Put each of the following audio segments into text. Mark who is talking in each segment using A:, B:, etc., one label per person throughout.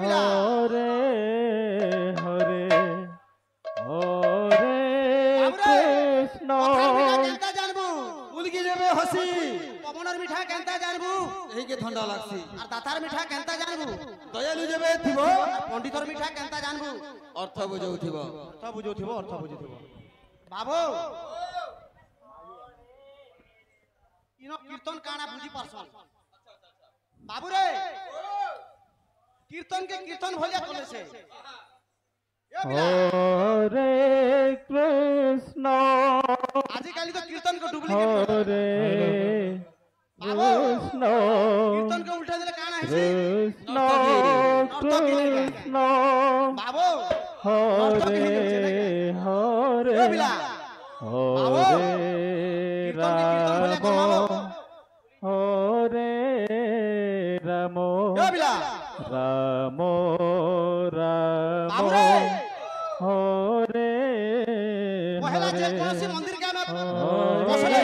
A: हरे हरे हरे कृष्ण
B: केनता जानबू
C: उलगी जेबे हसी
B: पवनर मिठा केनता जानबू
C: एही के ठंडा लागसी
B: और दातार मिठा केनता जानबू
C: दयालु जेबे थिबो
B: पंडितर मिठा केनता जानबू
C: अर्थ बुझौथिबो
A: अर्थ बुझुथिबो
B: बाबू इनो कीर्तन काना बुझी परसन बाबू रे कीर्तन के कीर्तन भलिया कले से
A: हरे कृष्ण
B: आजिकल तो कीर्तन को डुप्लीकेट
A: हरे कृष्ण
B: कीर्तन को उल्टा दिले काना है
A: कृष्ण कृष्ण
B: बाबू
A: हरे हरे
B: ए बिला
A: हरे राम हरे राम
B: ए बिला
A: राम राम
B: बाबू रे
A: हरे
B: पहला जे कौन से
A: हरे
B: मंदिर के में बसले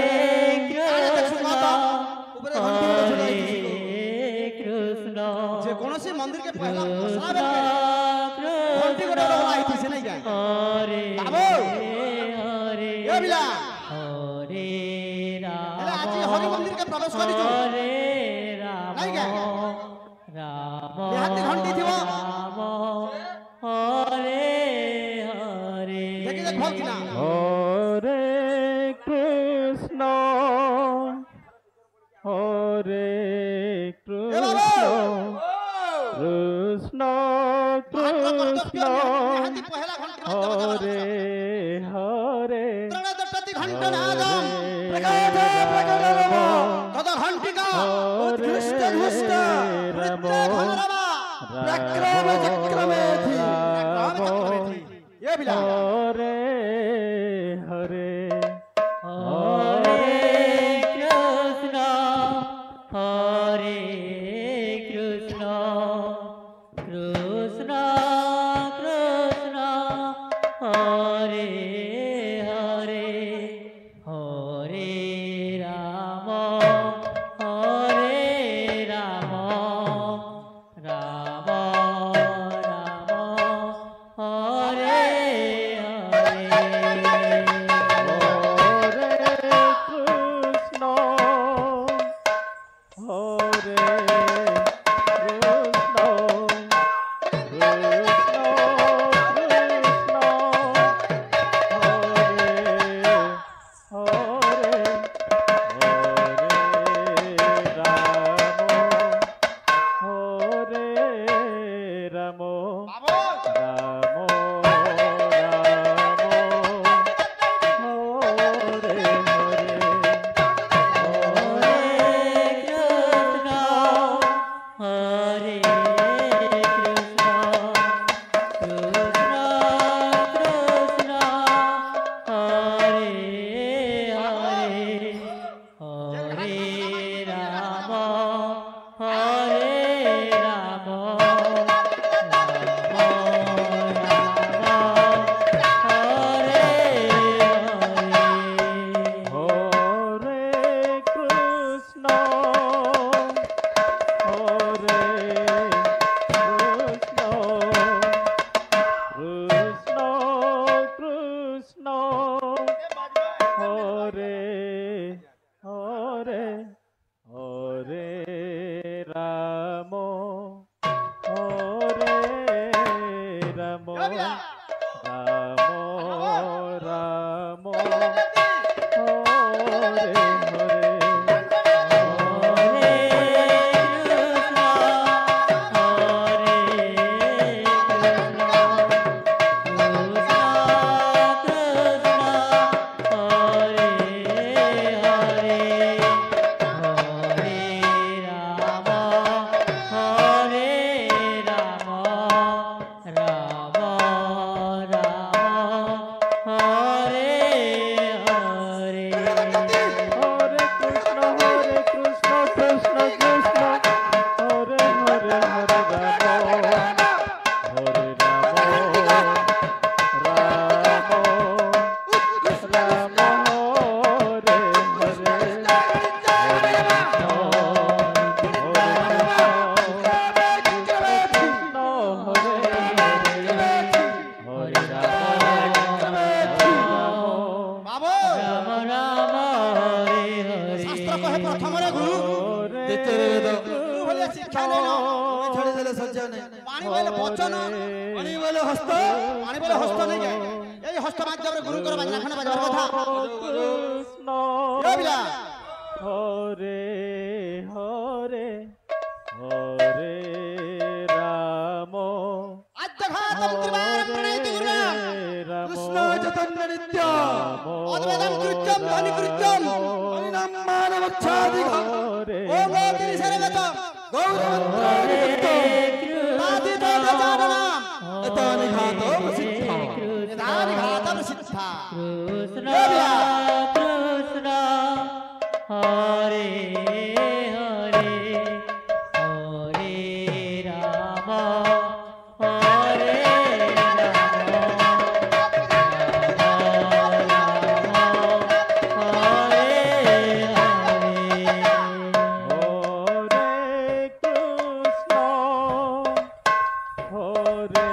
B: ऊपर घंटी बजले
A: कृष्ण
B: जे कौन से मंदिर के पहला घोषणा बेल के घंटी को डोला आई थी से नहीं गए
A: हरे
B: बाबू
A: हरे
B: ए बिला
A: हरे
B: हेले आज
A: राम
B: हरि मंदिर के प्रवेश करी छु
A: हरे राम
B: नहीं गए
A: राम
B: निहाती घंटी थिबो
A: राम हरे हरे
B: देखि देख भल किना
A: हरे कृष्ण हरे कृष्ण कृष्ण कृष्ण
B: निहाती पहला घंटी
A: हरे हरे
B: त्रणदशति घंटनादम प्रकट तद घंटिका उत्कृष्ट धुष्ट वृत्ते धनरवा प्रक्रम चक्रमेधि ये बिला
A: हरे हरे हरे कृष्ण हरे कृष्ण कृष्ण कृष्ण हरे हरे हरे राम हरे राम राम राम हरे हरे हरे कृष्ण हरे कृष्ण
B: ଶିକ୍ଷା ନେଇନ
C: তুমি ছাড়ি দেলে সহ্য নাই
B: ପାଣି ବୋଇଲେ ବଚନ
C: পানি বলে হস্ত
B: ପାଣି ବୋଇଲେ ହସ୍ତ ନେଇ ଯାଏ এই হস্ত মাধ্যমରେ ଗୁରୁଙ୍କର ବାଜନା ଖଣ୍ଡ ବାଜବାର କଥା
A: কৃষ্ণ
B: ଏ ପିଲା
A: হরে হরে হরে রাম
B: ଆଦ୍ୟ ଘାତಂ ତ୍ରିବାରଂ প্রণୟତି গুরুনাম
C: কৃষ্ণ চৈতন্য নিত্য
B: অদ্বৈতম কৃত্যম ধ্বনি কৃত্যম
C: হরিনাম মানবচ্ছাদিঘম
B: ওম গৌরী সর্বত
C: গৌরমন্ত্রাণি কৃত্য
B: নাদি দেব জাননাম
C: এতানি ঘাতম সিদ্ধ
B: নিদানি ঘাতম সিদ্ধা
A: কৃষ্ণ
B: এ পিলা
A: কৃষ্ণ হরে হরে হরে রাম হরে রাম হরে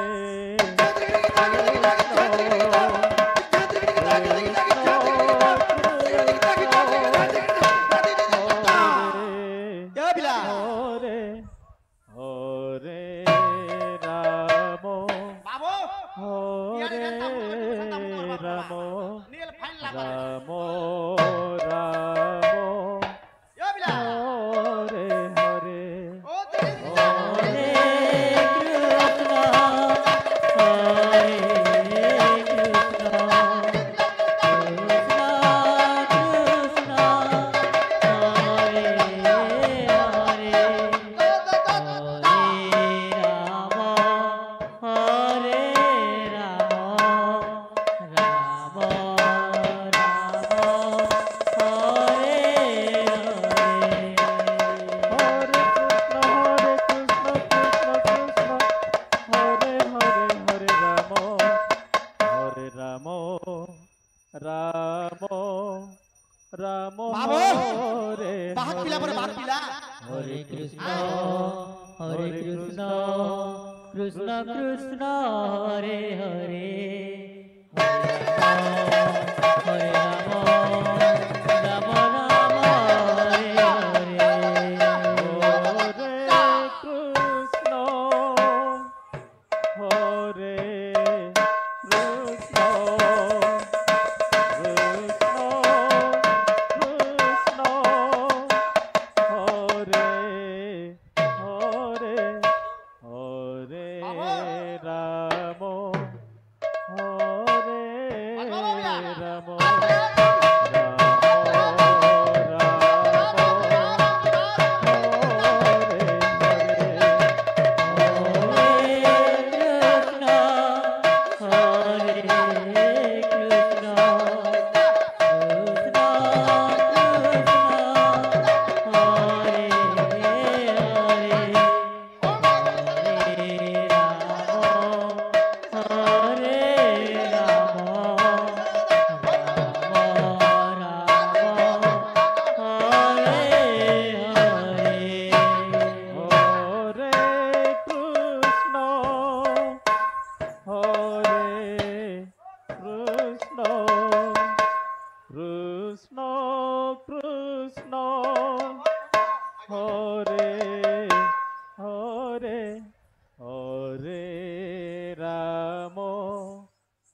B: এ পিলা বাবু ইয়ারে গেতাম নীল ফাইন লাগা এ পিলা ও
A: রাম
B: বাবু
A: হরে
B: বাহাত পিলা পরে বাহাত পিলা
A: হরে কৃষ্ণ কৃষ্ণ কৃষ্ণ হরে হরে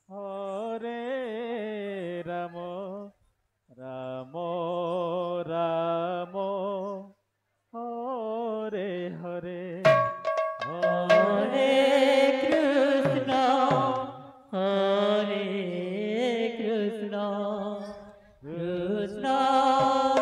A: হরে রাম রাম রাম হরে হরে হরে কৃষ্ণ হরে কৃষ্ণ Krishna